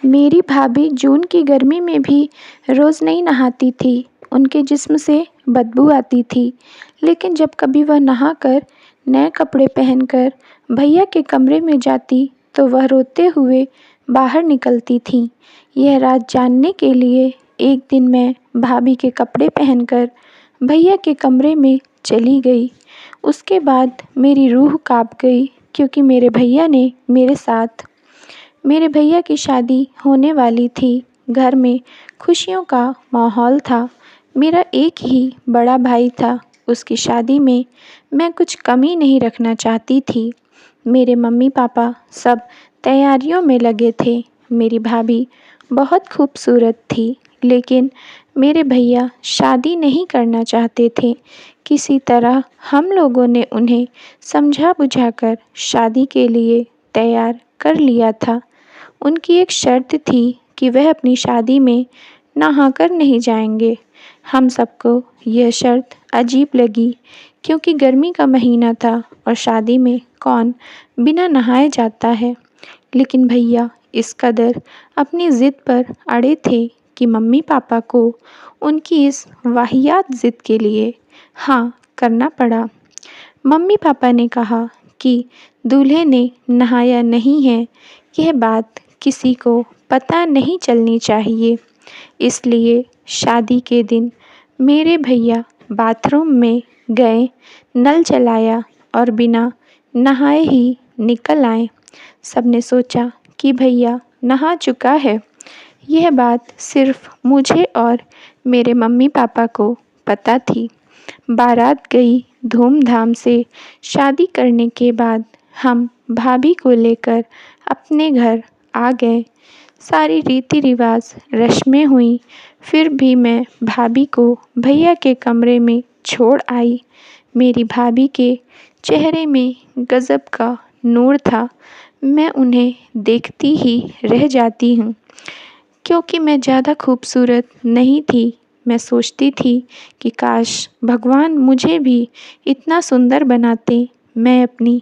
मेरी भाभी जून की गर्मी में भी रोज़ नहीं नहाती थी। उनके जिस्म से बदबू आती थी। लेकिन जब कभी वह नहाकर नए कपड़े पहनकर भैया के कमरे में जाती तो वह रोते हुए बाहर निकलती थीं। यह राज जानने के लिए एक दिन मैं भाभी के कपड़े पहनकर भैया के कमरे में चली गई। उसके बाद मेरी रूह काँप गई, क्योंकि मेरे भैया की शादी होने वाली थी। घर में खुशियों का माहौल था। मेरा एक ही बड़ा भाई था। उसकी शादी में मैं कुछ कमी नहीं रखना चाहती थी। मेरे मम्मी पापा सब तैयारियों में लगे थे। मेरी भाभी बहुत खूबसूरत थी, लेकिन मेरे भैया शादी नहीं करना चाहते थे। किसी तरह हम लोगों ने उन्हें समझा बुझाकर शादी के लिए तैयार कर लिया था। उनकी एक शर्त थी कि वह अपनी शादी में नहाकर नहीं जाएंगे। हम सबको यह शर्त अजीब लगी, क्योंकि गर्मी का महीना था और शादी में कौन बिना नहाए जाता है। लेकिन भैया इस कदर अपनी ज़िद पर अड़े थे कि मम्मी पापा को उनकी इस वाहियात ज़िद के लिए हाँ करना पड़ा। मम्मी पापा ने कहा कि दूल्हे ने नहाया नहीं है, यह बात किसी को पता नहीं चलनी चाहिए। इसलिए शादी के दिन मेरे भैया बाथरूम में गए, नल चलाया और बिना नहाए ही निकल आए। सबने सोचा कि भैया नहा चुका है। यह बात सिर्फ मुझे और मेरे मम्मी पापा को पता थी। बारात गई धूमधाम से। शादी करने के बाद हम भाभी को लेकर अपने घर आ गए। सारी रीति रिवाज रस्में हुई। फिर भी मैं भाभी को भैया के कमरे में छोड़ आई। मेरी भाभी के चेहरे में गजब का नूर था। मैं उन्हें देखती ही रह जाती हूँ, क्योंकि मैं ज़्यादा खूबसूरत नहीं थी। मैं सोचती थी कि काश भगवान मुझे भी इतना सुंदर बनाते। मैं अपनी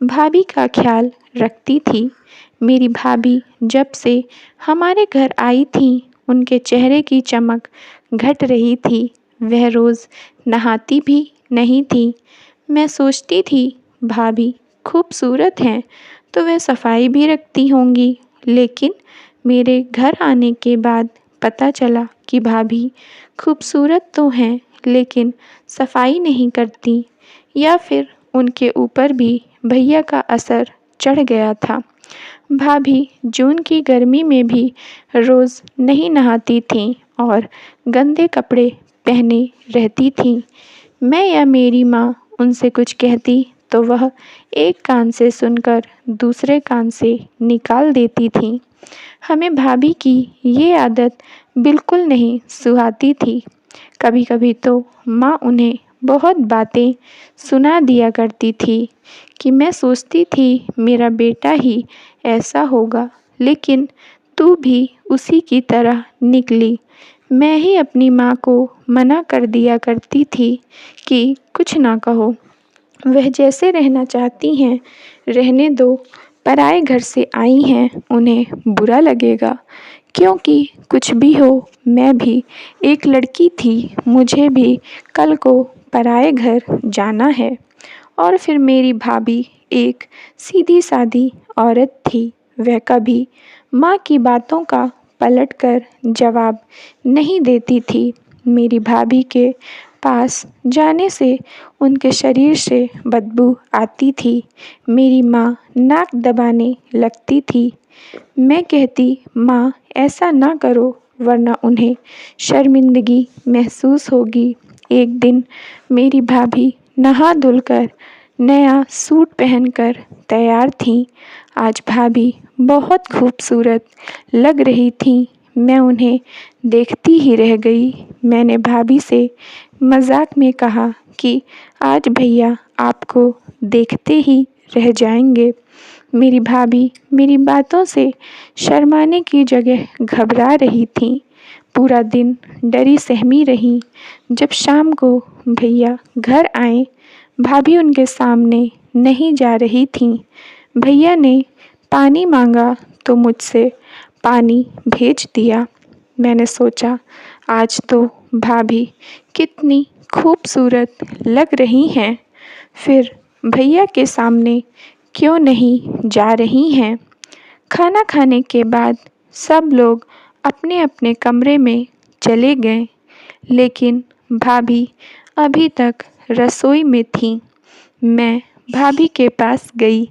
भाभी का ख्याल रखती थी। मेरी भाभी जब से हमारे घर आई थी, उनके चेहरे की चमक घट रही थी। वह रोज़ नहाती भी नहीं थी। मैं सोचती थी भाभी खूबसूरत हैं तो वह सफाई भी रखती होंगी। लेकिन मेरे घर आने के बाद पता चला कि भाभी खूबसूरत तो हैं, लेकिन सफाई नहीं करती, या फिर उनके ऊपर भी भैया का असर चढ़ गया था। भाभी जून की गर्मी में भी रोज़ नहीं नहाती थीं और गंदे कपड़े पहने रहती थीं। मैं या मेरी माँ उनसे कुछ कहती तो वह एक कान से सुनकर दूसरे कान से निकाल देती थीं। हमें भाभी की ये आदत बिल्कुल नहीं सुहाती थी। कभी कभी तो माँ उन्हें बहुत बातें सुना दिया करती थी कि मैं सोचती थी मेरा बेटा ही ऐसा होगा, लेकिन तू भी उसी की तरह निकली। मैं ही अपनी माँ को मना कर दिया करती थी कि कुछ ना कहो, वह जैसे रहना चाहती हैं रहने दो। पराए घर से आई हैं, उन्हें बुरा लगेगा। क्योंकि कुछ भी हो, मैं भी एक लड़की थी, मुझे भी कल को पराए घर जाना है। और फिर मेरी भाभी एक सीधी सादी औरत थी। वह कभी माँ की बातों का पलटकर जवाब नहीं देती थी। मेरी भाभी के पास जाने से उनके शरीर से बदबू आती थी। मेरी माँ नाक दबाने लगती थी। मैं कहती, माँ ऐसा ना करो, वरना उन्हें शर्मिंदगी महसूस होगी। एक दिन मेरी भाभी नहा धुलकर नया सूट पहनकर तैयार थीं। आज भाभी बहुत खूबसूरत लग रही थीं। मैं उन्हें देखती ही रह गई। मैंने भाभी से मजाक में कहा कि आज भैया आपको देखते ही रह जाएंगे। मेरी भाभी मेरी बातों से शर्माने की जगह घबरा रही थीं। पूरा दिन डरी सहमी रही। जब शाम को भैया घर आए, भाभी उनके सामने नहीं जा रही थीं। भैया ने पानी मांगा तो मुझसे पानी भेज दिया। मैंने सोचा आज तो भाभी कितनी खूबसूरत लग रही हैं, फिर भैया के सामने क्यों नहीं जा रही हैं। खाना खाने के बाद सब लोग अपने अपने कमरे में चले गए, लेकिन भाभी अभी तक रसोई में थी। मैं भाभी के पास गई,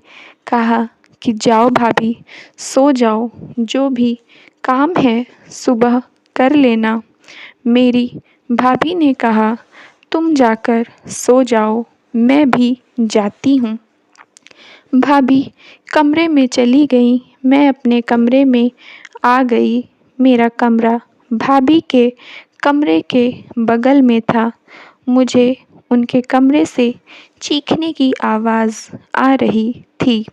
कहा कि जाओ भाभी, सो जाओ, जो भी काम है सुबह कर लेना। मेरी भाभी ने कहा तुम जाकर सो जाओ, मैं भी जाती हूँ। भाभी कमरे में चली गई, मैं अपने कमरे में आ गई। मेरा कमरा भाभी के कमरे के बगल में था। मुझे उनके कमरे से चीखने की आवाज़ आ रही थी।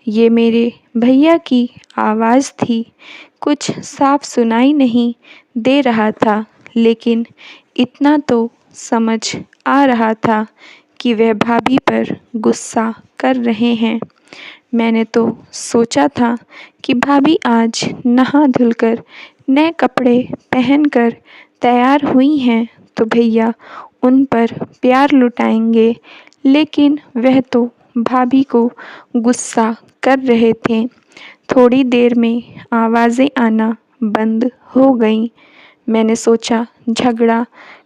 ये मेरे भैया की आवाज़ थी। कुछ साफ सुनाई नहीं दे रहा था, लेकिन इतना तो समझ आ रहा था कि वह भाभी पर गुस्सा कर रहे हैं। मैंने तो सोचा था कि भाभी आज नहा धुलकर नए कपड़े पहनकर तैयार हुई हैं तो भैया उन पर प्यार लुटाएंगे, लेकिन वह तो भाभी को गुस्सा कर रहे थे। थोड़ी देर में आवाज़ें आना बंद हो गईं। मैंने सोचा झगड़ा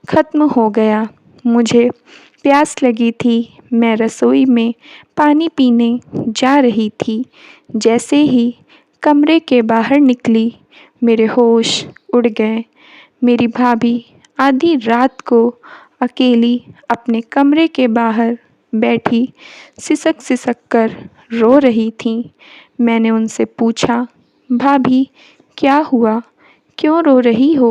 खत्म हो गया। मुझे प्यास लगी थी। मैं रसोई में पानी पीने जा रही थी। जैसे ही कमरे के बाहर निकली, मेरे होश उड़ गए। मेरी भाभी आधी रात को अकेली अपने कमरे के बाहर बैठी सिसक सिसक कर रो रही थीं। मैंने उनसे पूछा, भाभी क्या हुआ, क्यों रो रही हो?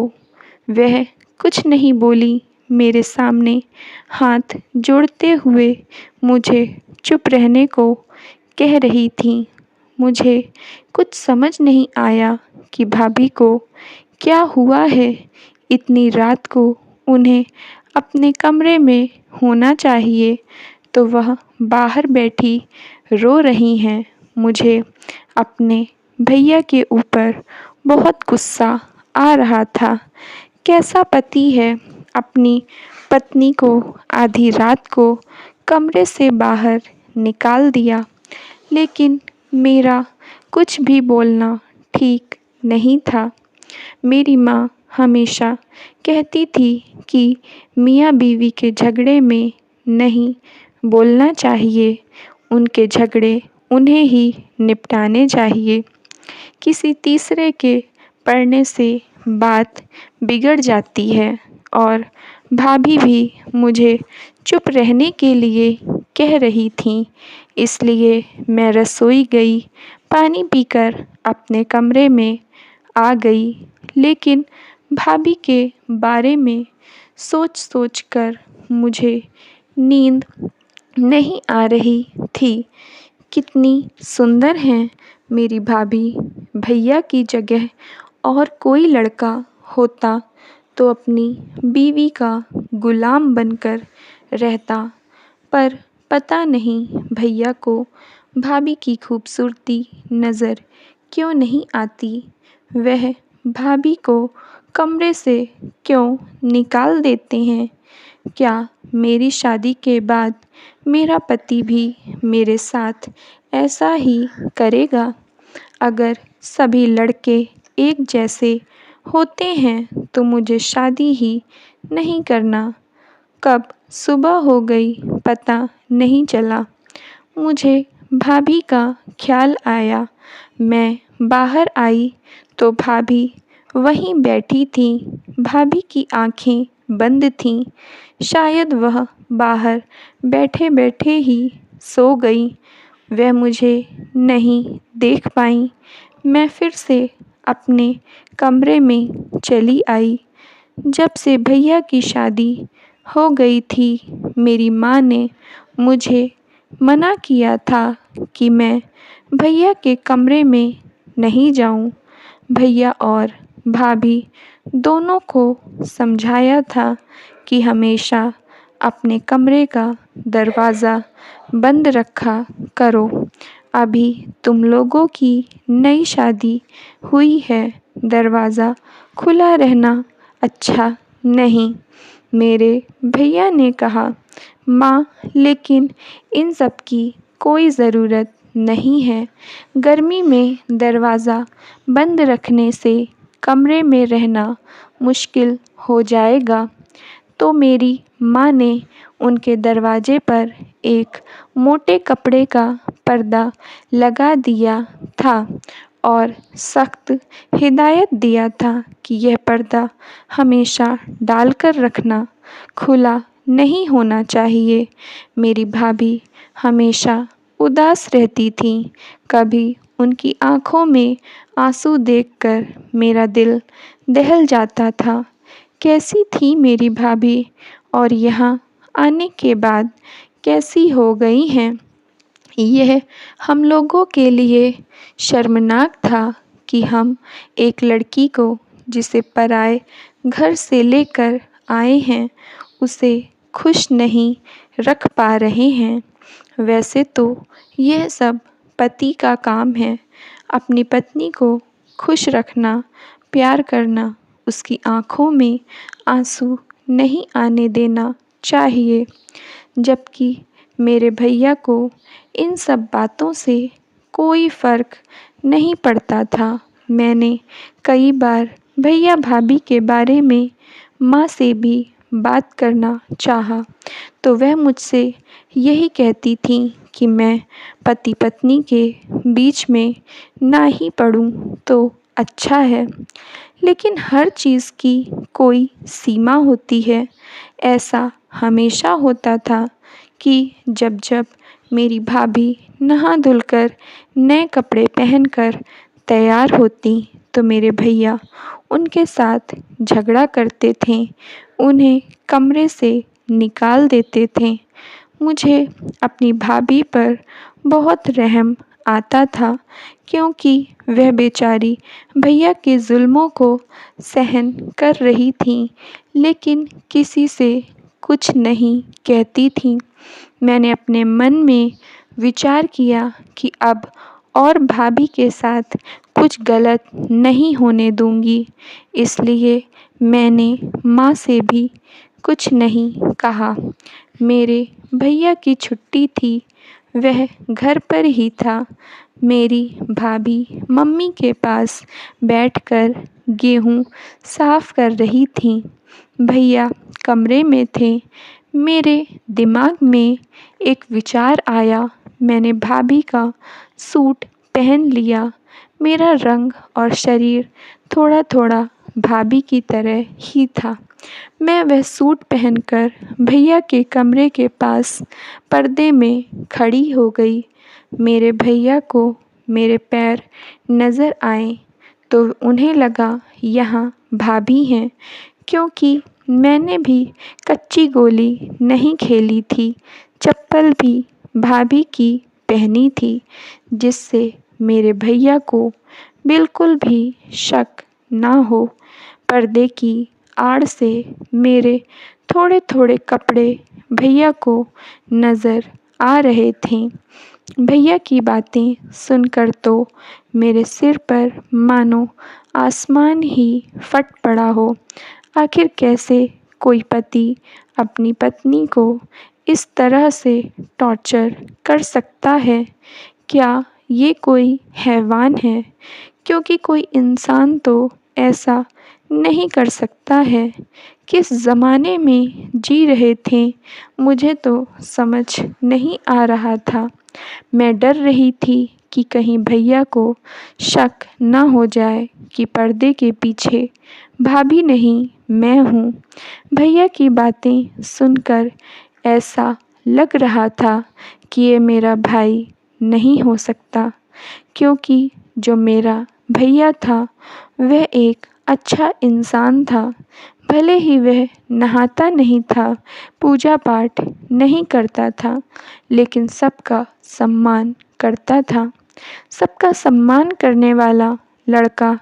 वह कुछ नहीं बोली। मेरे सामने हाथ जोड़ते हुए मुझे चुप रहने को कह रही थीं। मुझे कुछ समझ नहीं आया कि भाभी को क्या हुआ है। इतनी रात को उन्हें अपने कमरे में होना चाहिए, तो वह बाहर बैठी रो रही हैं। मुझे अपने भैया के ऊपर बहुत गुस्सा आ रहा था। कैसा पति है अपनी पत्नी को आधी रात को कमरे से बाहर निकाल दिया। लेकिन मेरा कुछ भी बोलना ठीक नहीं था। मेरी माँ हमेशा कहती थी कि मियाँ बीवी के झगड़े में नहीं बोलना चाहिए, उनके झगड़े उन्हें ही निपटाने चाहिए। किसी तीसरे के पढ़ने से बात बिगड़ जाती है। और भाभी भी मुझे चुप रहने के लिए कह रही थीं, इसलिए मैं रसोई गई, पानी पीकर अपने कमरे में आ गई। लेकिन भाभी के बारे में सोच सोच कर मुझे नींद नहीं आ रही थी। कितनी सुंदर हैं मेरी भाभी। भैया की जगह और कोई लड़का होता तो अपनी बीवी का गुलाम बनकर रहता, पर पता नहीं भैया को भाभी की खूबसूरती नज़र क्यों नहीं आती। वह भाभी को कमरे से क्यों निकाल देते हैं। क्या मेरी शादी के बाद मेरा पति भी मेरे साथ ऐसा ही करेगा? अगर सभी लड़के एक जैसे होते हैं तो मुझे शादी ही नहीं करना। कब सुबह हो गई पता नहीं चला। मुझे भाभी का ख्याल आया। मैं बाहर आई तो भाभी वहीं बैठी थीं। भाभी की आंखें बंद थीं। शायद वह बाहर बैठे बैठे ही सो गई। वह मुझे नहीं देख पाईं। मैं फिर से अपने कमरे में चली आई। जब से भैया की शादी हो गई थी, मेरी माँ ने मुझे मना किया था कि मैं भैया के कमरे में नहीं जाऊं। भैया और भाभी दोनों को समझाया था कि हमेशा अपने कमरे का दरवाज़ा बंद रखा करो। अभी तुम लोगों की नई शादी हुई है, दरवाज़ा खुला रहना अच्छा नहीं। मेरे भैया ने कहा, माँ लेकिन इन सब की कोई ज़रूरत नहीं है। गर्मी में दरवाज़ा बंद रखने से कमरे में रहना मुश्किल हो जाएगा। तो मेरी माँ ने उनके दरवाजे पर एक मोटे कपड़े का पर्दा लगा दिया था और सख्त हिदायत दिया था कि यह पर्दा हमेशा डालकर रखना, खुला नहीं होना चाहिए। मेरी भाभी हमेशा उदास रहती थीं। कभी उनकी आँखों में आंसू देखकर मेरा दिल दहल जाता था। कैसी थी मेरी भाभी और यहाँ आने के बाद कैसी हो गई हैं। यह हम लोगों के लिए शर्मनाक था कि हम एक लड़की को जिसे पराए घर से लेकर आए हैं, उसे खुश नहीं रख पा रहे हैं। वैसे तो यह सब पति का काम है, अपनी पत्नी को खुश रखना, प्यार करना, उसकी आँखों में आंसू नहीं आने देना चाहिए। जबकि मेरे भैया को इन सब बातों से कोई फ़र्क नहीं पड़ता था। मैंने कई बार भैया भाभी के बारे में माँ से भी बात करना चाहा, तो वह मुझसे यही कहती थी कि मैं पति पत्नी के बीच में ना ही पड़ूं तो अच्छा है। लेकिन हर चीज़ की कोई सीमा होती है। ऐसा हमेशा होता था कि जब जब मेरी भाभी नहा धुलकर नए कपड़े पहनकर तैयार होती तो मेरे भैया उनके साथ झगड़ा करते थे, उन्हें कमरे से निकाल देते थे। मुझे अपनी भाभी पर बहुत रहम आता था, क्योंकि वह बेचारी भैया के जुल्मों को सहन कर रही थी, लेकिन किसी से कुछ नहीं कहती थी। मैंने अपने मन में विचार किया कि अब और भाभी के साथ कुछ गलत नहीं होने दूंगी, इसलिए मैंने माँ से भी कुछ नहीं कहा। मेरे भैया की छुट्टी थी, वह घर पर ही था। मेरी भाभी मम्मी के पास बैठकर गेहूँ साफ कर रही थीं। भैया कमरे में थे। मेरे दिमाग में एक विचार आया। मैंने भाभी का सूट पहन लिया। मेरा रंग और शरीर थोड़ा थोड़ा भाभी की तरह ही था। मैं वह सूट पहनकर भैया के कमरे के पास पर्दे में खड़ी हो गई। मेरे भैया को मेरे पैर नज़र आए तो उन्हें लगा यहाँ भाभी हैं, क्योंकि मैंने भी कच्ची गोली नहीं खेली थी। चप्पल भी भाभी की पहनी थी, जिससे मेरे भैया को बिल्कुल भी शक ना हो। पर्दे की आड़ से मेरे थोड़े थोड़े कपड़े भैया को नज़र आ रहे थे। भैया की बातें सुनकर तो मेरे सिर पर मानो आसमान ही फट पड़ा हो। आखिर कैसे कोई पति अपनी पत्नी को इस तरह से टॉर्चर कर सकता है? क्या ये कोई हैवान है? क्योंकि कोई इंसान तो ऐसा नहीं कर सकता है। किस ज़माने में जी रहे थे, मुझे तो समझ नहीं आ रहा था। मैं डर रही थी कि कहीं भैया को शक ना हो जाए कि पर्दे के पीछे भाभी नहीं, मैं हूँ। भैया की बातें सुनकर ऐसा लग रहा था कि ये मेरा भाई नहीं हो सकता, क्योंकि जो मेरा भैया था वह एक अच्छा इंसान था। भले ही वह नहाता नहीं था, पूजा पाठ नहीं करता था, लेकिन सबका सम्मान करता था। सबका सम्मान करने वाला लड़का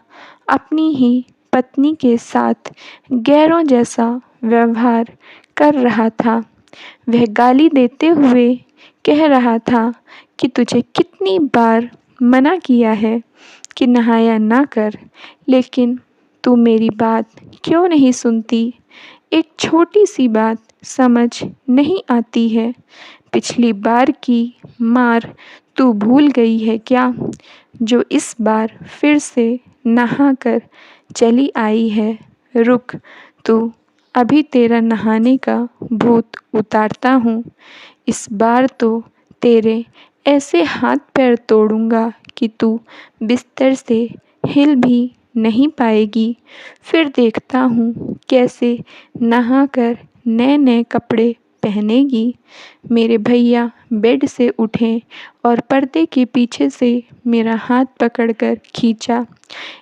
अपनी ही पत्नी के साथ गैरों जैसा व्यवहार कर रहा था। वह गाली देते हुए कह रहा था कि तुझे कितनी बार मना किया है कि नहाया ना कर, लेकिन तू मेरी बात क्यों नहीं सुनती। एक छोटी सी बात समझ नहीं आती है। पिछली बार की मार तू भूल गई है क्या, जो इस बार फिर से नहा कर चली आई है। रुक तू, अभी तेरा नहाने का भूत उतारता हूँ। इस बार तो तेरे ऐसे हाथ पैर तोड़ूंगा कि तू बिस्तर से हिल भी नहीं पाएगी। फिर देखता हूँ कैसे नहाकर नए नए कपड़े पहनेगी। मेरे भैया बेड से उठे और पर्दे के पीछे से मेरा हाथ पकड़कर खींचा।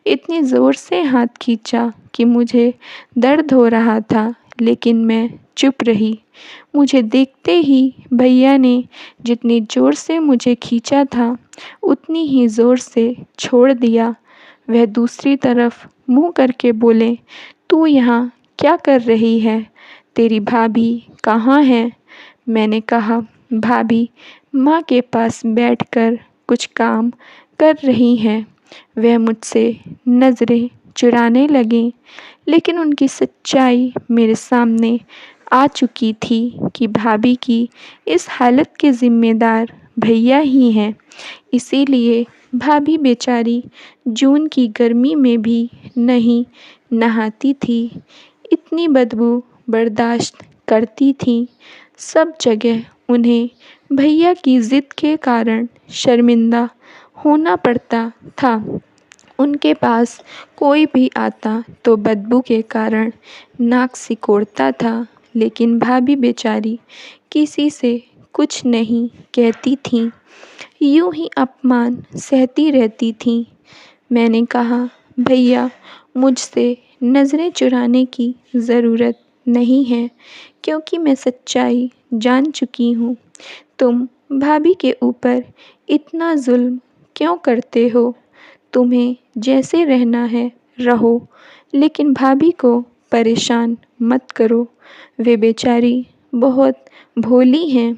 इतनी ज़ोर से हाथ खींचा कि मुझे दर्द हो रहा था, लेकिन मैं चुप रही। मुझे देखते ही भैया ने जितनी ज़ोर से मुझे खींचा था, उतनी ही ज़ोर से छोड़ दिया। वह दूसरी तरफ मुँह करके बोले, तू यहाँ क्या कर रही है? तेरी भाभी कहाँ है? मैंने कहा, भाभी माँ के पास बैठकर कुछ काम कर रही हैं। वह मुझसे नज़रें चुराने लगीं, लेकिन उनकी सच्चाई मेरे सामने आ चुकी थी कि भाभी की इस हालत के ज़िम्मेदार भैया ही हैं। इसीलिए भाभी बेचारी जून की गर्मी में भी नहीं नहाती थी। इतनी बदबू बर्दाश्त करती थी। सब जगह उन्हें भैया की ज़िद के कारण शर्मिंदा होना पड़ता था। उनके पास कोई भी आता तो बदबू के कारण नाक सिकोड़ता था, लेकिन भाभी बेचारी किसी से कुछ नहीं कहती थीं। यूं ही अपमान सहती रहती थीं। मैंने कहा, भैया मुझसे नज़रें चुराने की ज़रूरत नहीं है, क्योंकि मैं सच्चाई जान चुकी हूँ। तुम भाभी के ऊपर इतना जुल्म क्यों करते हो? तुम्हें जैसे रहना है रहो, लेकिन भाभी को परेशान मत करो। वे बेचारी बहुत भोली हैं।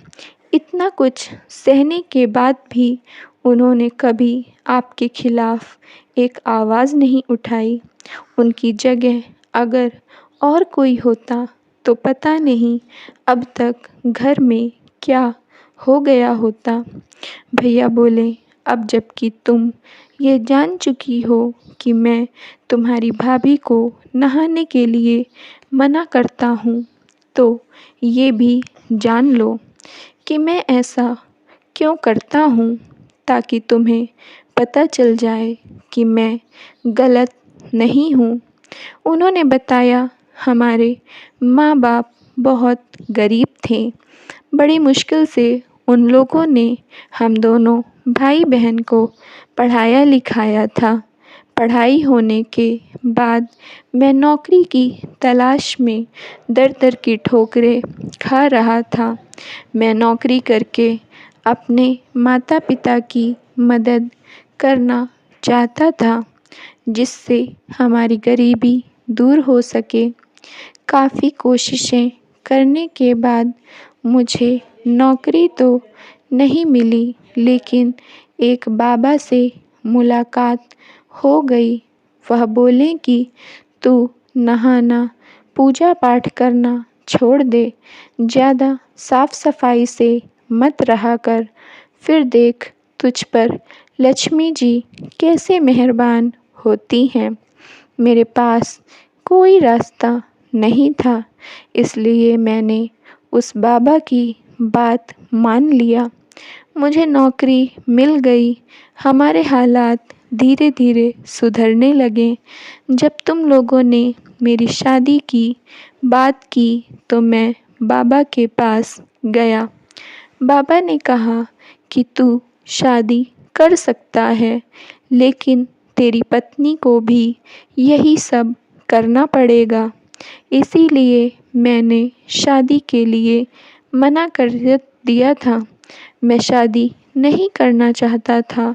इतना कुछ सहने के बाद भी उन्होंने कभी आपके खिलाफ एक आवाज़ नहीं उठाई। उनकी जगह अगर और कोई होता तो पता नहीं अब तक घर में क्या हो गया होता। भैया बोले, अब जबकि तुम ये जान चुकी हो कि मैं तुम्हारी भाभी को नहाने के लिए मना करता हूँ, तो ये भी जान लो कि मैं ऐसा क्यों करता हूँ, ताकि तुम्हें पता चल जाए कि मैं गलत नहीं हूँ। उन्होंने बताया, हमारे माँ बाप बहुत गरीब थे। बड़ी मुश्किल से उन लोगों ने हम दोनों भाई बहन को पढ़ाया लिखाया था। पढ़ाई होने के बाद मैं नौकरी की तलाश में दर-दर की ठोकरें खा रहा था। मैं नौकरी करके अपने माता पिता की मदद करना चाहता था, जिससे हमारी गरीबी दूर हो सके। काफ़ी कोशिशें करने के बाद मुझे नौकरी तो नहीं मिली, लेकिन एक बाबा से मुलाकात हो गई। वह बोले कि तू नहाना, पूजा पाठ करना छोड़ दे, ज़्यादा साफ सफाई से मत रहा कर। फिर देख तुझ पर लक्ष्मी जी कैसे मेहरबान होती हैं। मेरे पास कोई रास्ता नहीं था, इसलिए मैंने उस बाबा की बात मान लिया। मुझे नौकरी मिल गई। हमारे हालात धीरे धीरे सुधरने लगे। जब तुम लोगों ने मेरी शादी की बात की तो मैं बाबा के पास गया। बाबा ने कहा कि तू शादी कर सकता है, लेकिन तेरी पत्नी को भी यही सब करना पड़ेगा। इसीलिए मैंने शादी के लिए मना कर दिया था। मैं शादी नहीं करना चाहता था,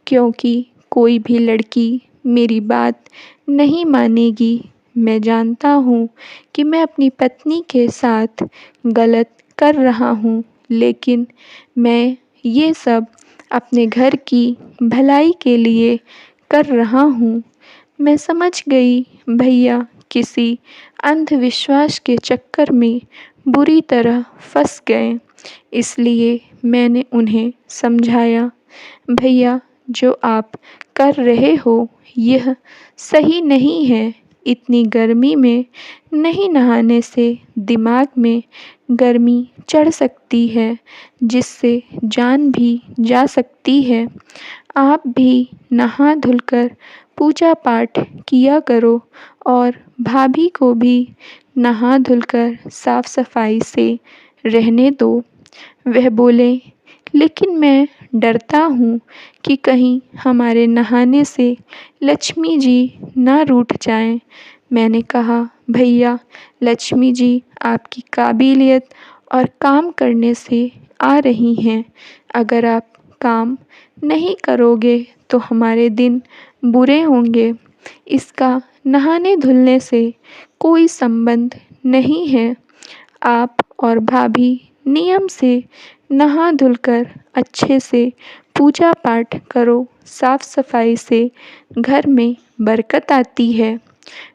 क्योंकि कोई भी लड़की मेरी बात नहीं मानेगी। मैं जानता हूँ कि मैं अपनी पत्नी के साथ गलत कर रहा हूँ, लेकिन मैं ये सब अपने घर की भलाई के लिए कर रहा हूँ। मैं समझ गई भैया किसी अंधविश्वास के चक्कर में बुरी तरह फंस गए। इसलिए मैंने उन्हें समझाया, भैया जो आप कर रहे हो यह सही नहीं है। इतनी गर्मी में नहीं नहाने से दिमाग में गर्मी चढ़ सकती है, जिससे जान भी जा सकती है। आप भी नहा धुलकर पूजा पाठ किया करो और भाभी को भी नहा धुलकर साफ सफाई से रहने दो। वह बोले, लेकिन मैं डरता हूँ कि कहीं हमारे नहाने से लक्ष्मी जी ना रूठ जाएं। मैंने कहा, भैया लक्ष्मी जी आपकी काबिलियत और काम करने से आ रही हैं। अगर आप काम नहीं करोगे तो हमारे दिन बुरे होंगे। इसका नहाने धुलने से कोई संबंध नहीं है। आप और भाभी नियम से नहा धुलकर अच्छे से पूजा पाठ करो। साफ सफाई से घर में बरकत आती है।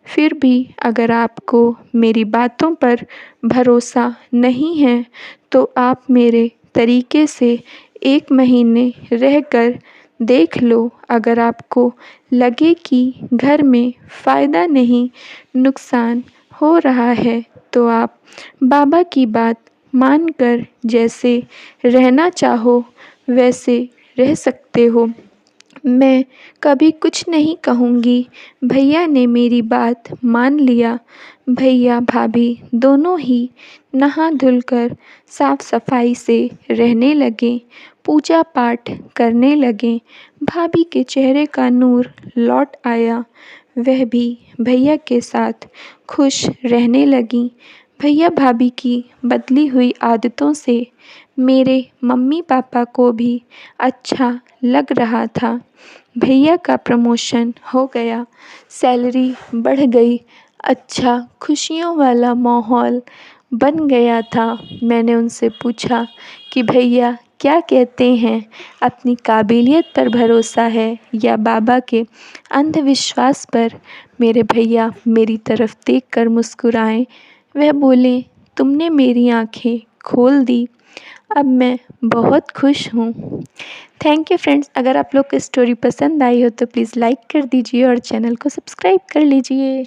फिर भी अगर आपको मेरी बातों पर भरोसा नहीं है तो आप मेरे तरीके से 1 महीने रहकर देख लो। अगर आपको लगे कि घर में फ़ायदा नहीं, नुकसान हो रहा है तो आप बाबा की बात मानकर जैसे रहना चाहो वैसे रह सकते हो। मैं कभी कुछ नहीं कहूँगी। भैया ने मेरी बात मान लिया। भैया भाभी दोनों ही नहा धुलकर साफ सफाई से रहने लगे, पूजा पाठ करने लगे। भाभी के चेहरे का नूर लौट आया। वह भी भैया के साथ खुश रहने लगी। भैया भाभी की बदली हुई आदतों से मेरे मम्मी पापा को भी अच्छा लग रहा था। भैया का प्रमोशन हो गया, सैलरी बढ़ गई, अच्छा खुशियों वाला माहौल बन गया था। मैंने उनसे पूछा कि भैया क्या कहते हैं, अपनी काबिलियत पर भरोसा है या बाबा के अंधविश्वास पर? मेरे भैया मेरी तरफ देखकर मुस्कुराए। वह बोले, तुमने मेरी आंखें खोल दी, अब मैं बहुत खुश हूँ। Thank you friends. अगर आप लोग को स्टोरी पसंद आई हो तो प्लीज़ लाइक कर दीजिए और चैनल को सब्सक्राइब कर लीजिए।